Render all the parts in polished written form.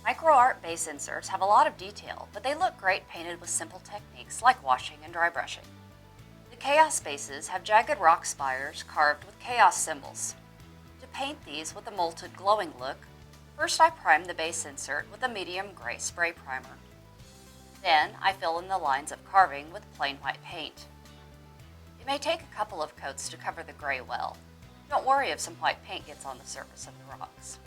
Micro-art base inserts have a lot of detail, but they look great painted with simple techniques like washing and dry brushing. The Chaos bases have jagged rock spires carved with chaos symbols. To paint these with a molted glowing look, first I prime the base insert with a medium gray spray primer. Then I fill in the lines of carving with plain white paint. It may take a couple of coats to cover the gray well. Don't worry if some white paint gets on the surface of the rocks.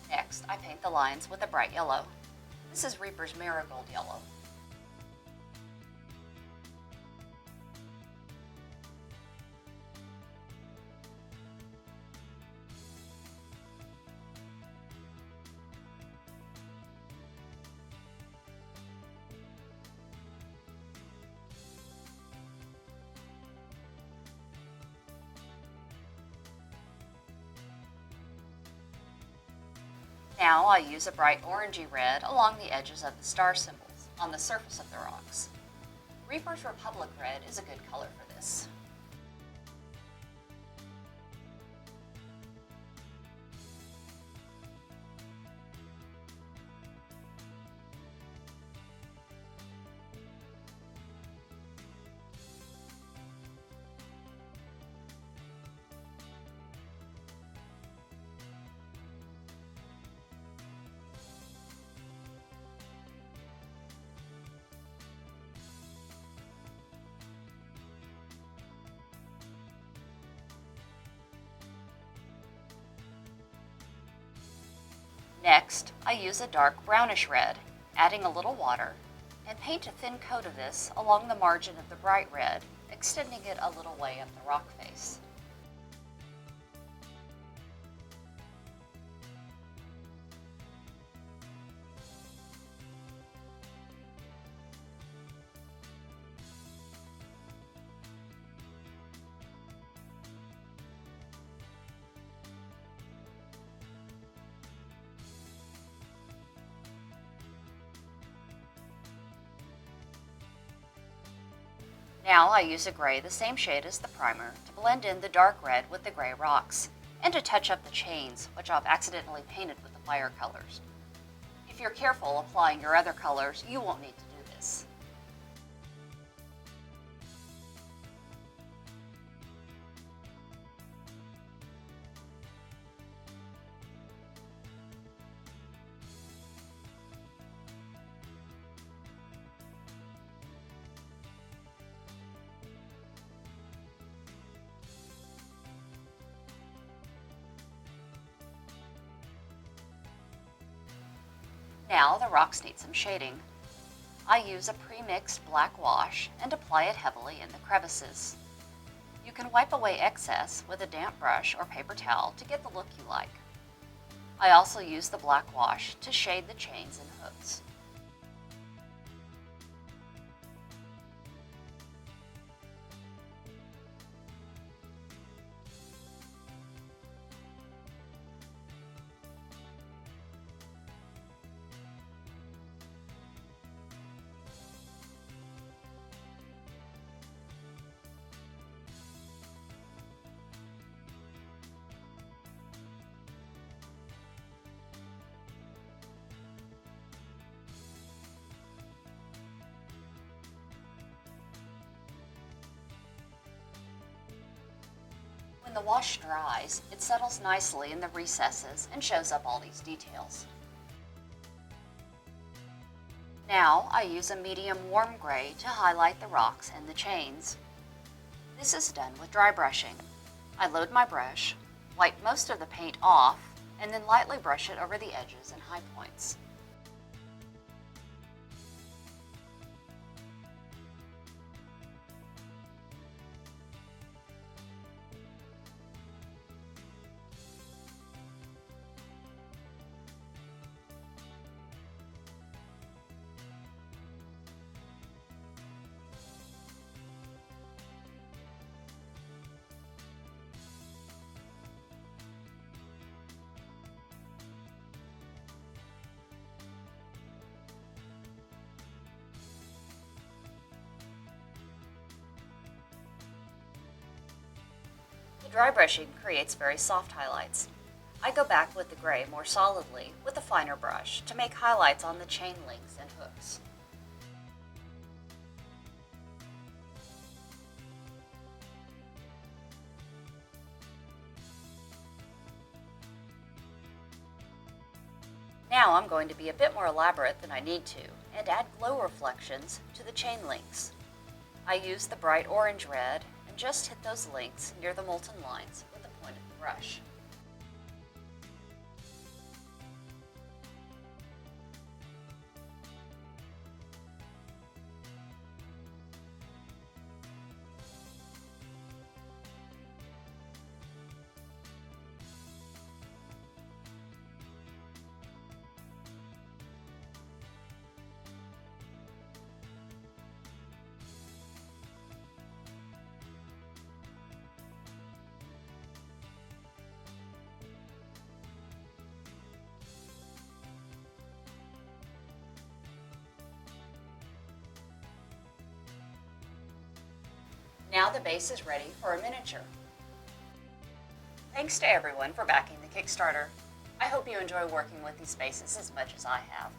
Next, I paint the lines with a bright yellow. This is Reaper's Marigold Yellow. Now I use a bright orangey red along the edges of the star symbols on the surface of the rocks. Reaper's Republic Red is a good color for this. Next, I use a dark brownish red, adding a little water, and paint a thin coat of this along the margin of the bright red, extending it a little way up the rock face. Now I use a gray the same shade as the primer to blend in the dark red with the gray rocks, and to touch up the chains, which I've accidentally painted with the fire colors. If you're careful applying your other colors, you won't need to do this. Now the rocks need some shading. I use a pre-mixed black wash and apply it heavily in the crevices. You can wipe away excess with a damp brush or paper towel to get the look you like. I also use the black wash to shade the chains and hooks. When the wash dries, it settles nicely in the recesses and shows up all these details. Now I use a medium warm gray to highlight the rocks and the chains. This is done with dry brushing. I load my brush, wipe most of the paint off, and then lightly brush it over the edges and high points. Dry brushing creates very soft highlights. I go back with the gray more solidly with a finer brush to make highlights on the chain links and hooks. Now I'm going to be a bit more elaborate than I need to and add glow reflections to the chain links. I use the bright orange red and just hit those links near the molten lines with the point of the brush. Now the base is ready for a miniature. Thanks to everyone for backing the Kickstarter. I hope you enjoy working with these bases as much as I have.